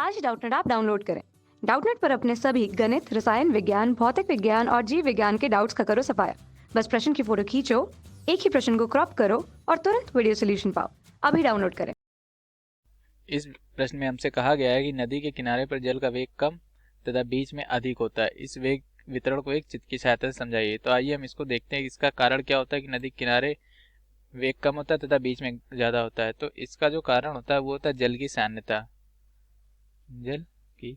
आज ही Doubtnut app download करें। Doubtnut पर अपने सभी गणित, रसायन विज्ञान, भौतिक विज्ञान और जीव विज्ञान के डाउट्स का करो सफाया। बस प्रश्न की फोटो खींचो, एक ही प्रश्न को क्रॉप करो और तुरंत वीडियो सोल्यूशन पाओ। अभी डाउनलोड करें। इस प्रश्न में हमसे कहा गया है कि नदी के किनारे पर जल का वेग कम तथा बीच में अधिक होता है। इस वेग वितरण को एक चित्र की सहायता से समझाइए। तो आइए हम इसको देखते हैं कि इसका कारण क्या होता है कि नदी के किनारे वेग कम होता है तथा बीच में ज्यादा होता है। तो इसका जो कारण होता है वो होता है जल की सान्यता। जल की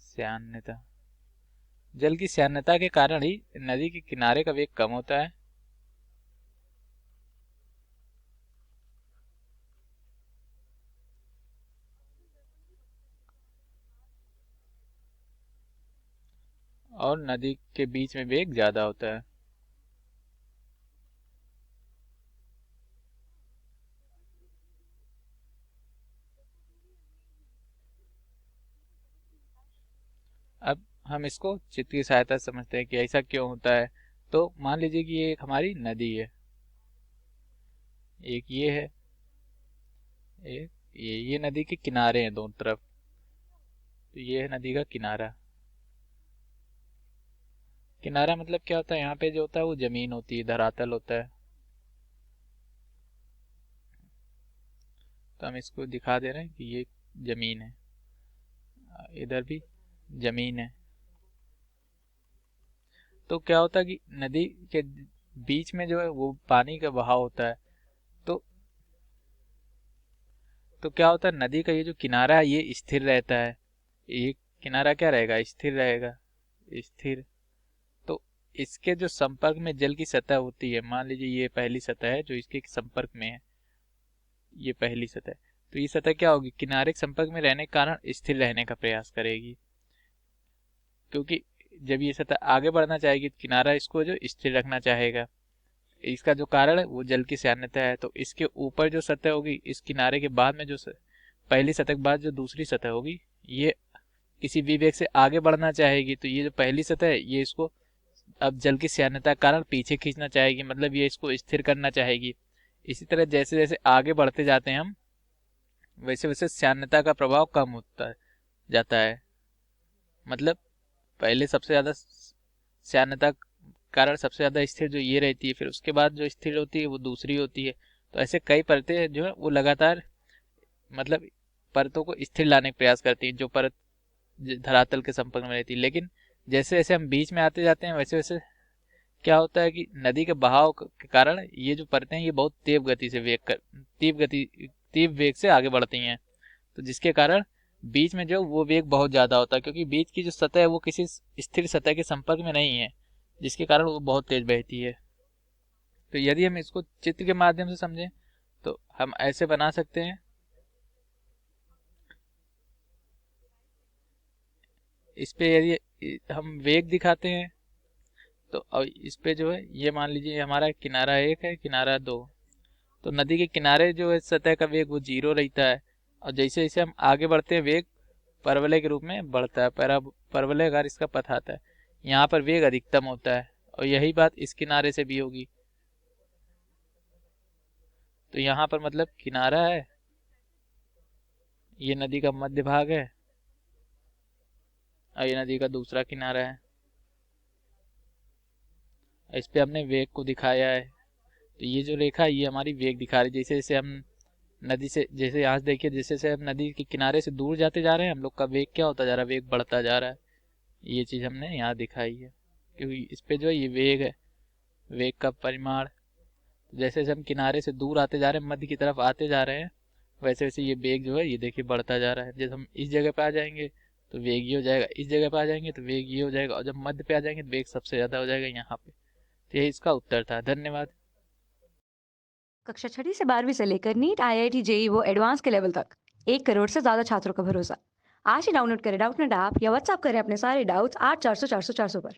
सान्यता। जल की सान्यता के कारण ही नदी के किनारे का वेग कम होता है और नदी के बीच में वेग ज्यादा होता है। अब हम इसको चित्र की सहायता से समझते हैं कि ऐसा क्यों होता है। तो मान लीजिए कि ये एक हमारी नदी है, एक ये है, एक ये नदी के किनारे हैं दोनों तरफ। तो ये है नदी का किनारा। किनारा मतलब क्या होता है, यहाँ पे जो होता है वो जमीन होती है, धरातल होता है। तो हम इसको दिखा दे रहे हैं कि ये जमीन है, इधर भी जमीन है। तो क्या होता है कि नदी के बीच में जो है वो पानी का बहाव होता है। तो तो क्या होता है, नदी का ये जो किनारा है ये स्थिर रहता है। ये किनारा क्या रहेगा, स्थिर रहेगा, स्थिर। तो इसके जो संपर्क में जल की सतह होती है, मान लीजिए ये पहली सतह है जो इसके संपर्क में है, ये पहली सतह। तो ये सतह क्या होगी, किनारे के संपर्क में रहने के कारण स्थिर रहने का प्रयास करेगी। क्योंकि जब ये सतह आगे बढ़ना चाहेगी तो किनारा इसको जो स्थिर रखना चाहेगा। इसका जो कारण है वो जल की सान्यता है। तो इसके ऊपर जो सतह होगी, इस किनारे के बाद में जो पहली सतह के बाद जो दूसरी सतह होगी, ये किसी भी वेग से आगे बढ़ना चाहेगी। तो ये जो पहली सतह है ये इसको अब जल की सान्यता के कारण पीछे खींचना चाहेगी, मतलब ये इसको स्थिर करना चाहेगी। इसी तरह जैसे जैसे आगे बढ़ते जाते हैं हम, वैसे वैसे सान्यता का प्रभाव कम होता जाता है। मतलब पहले सबसे ज्यादा सान्यता कारण सबसे ज्यादा स्थिर जो ये रहती है, फिर उसके बाद जो स्थिर होती है वो दूसरी होती है। तो ऐसे कई परतें जो है वो लगातार मतलब परतों को स्थिर लाने का प्रयास करती हैं, जो परत धरातल के संपर्क में रहती है। लेकिन जैसे जैसे हम बीच में आते जाते हैं वैसे वैसे क्या होता है कि नदी के बहाव के कारण ये जो परतें हैं ये बहुत तीव्र वेग से आगे बढ़ती हैं। तो जिसके कारण बीच में जो वो वेग बहुत ज्यादा होता है, क्योंकि बीच की जो सतह है वो किसी स्थिर सतह के संपर्क में नहीं है, जिसके कारण वो बहुत तेज बहती है। तो यदि हम इसको चित्र के माध्यम से समझें तो हम ऐसे बना सकते हैं। इस पे यदि हम वेग दिखाते हैं तो अब इस पे जो है ये मान लीजिए हमारा किनारा एक है, किनारा दो। तो नदी के किनारे जो है सतह का वेग वो 0 रहता है, और जैसे जैसे हम आगे बढ़ते हैं वेग परवलय के रूप में बढ़ता है, परवलयाकार इसका पथ आता है। यहाँ पर वेग अधिकतम होता है, और यही बात इस किनारे से भी होगी। तो यहाँ पर मतलब किनारा है, ये नदी का मध्य भाग है, और ये नदी का दूसरा किनारा है। इस पे हमने वेग को दिखाया है। तो ये जो रेखा है ये हमारी वेग दिखा रही है। जैसे जैसे हम नदी से, जैसे यहाँ से देखिए, जैसे जैसे हम नदी के किनारे से दूर जाते जा रहे हैं, हम लोग का वेग क्या होता जा रहा है, वेग बढ़ता जा रहा है। ये चीज हमने यहाँ दिखाई है, क्योंकि इस पे जो है ये वेग है, वेग का परिमाण। जैसे जैसे हम किनारे से दूर आते जा रहे हैं, मध्य की तरफ आते जा रहे हैं, वैसे वैसे ये वेग जो है ये देखिए बढ़ता जा रहा है। जैसे हम इस जगह पे आ जाएंगे तो वेग ये हो जाएगा, इस जगह पे आ जाएंगे तो वेग ये हो जाएगा, और जब मध्य पे आ जाएंगे तो वेग सबसे ज्यादा हो जाएगा यहाँ पे। तो यही इसका उत्तर था। धन्यवाद। कक्षा 6ठी से 12वीं से लेकर नीट, IIT, JEE वो एडवांस के लेवल तक 1 करोड़ से ज्यादा छात्रों का भरोसा। आज ही डाउनलोड करें डाउटनेट ऐप या व्हाट्सएप करें अपने सारे डाउट्स 8400 400 400 पर।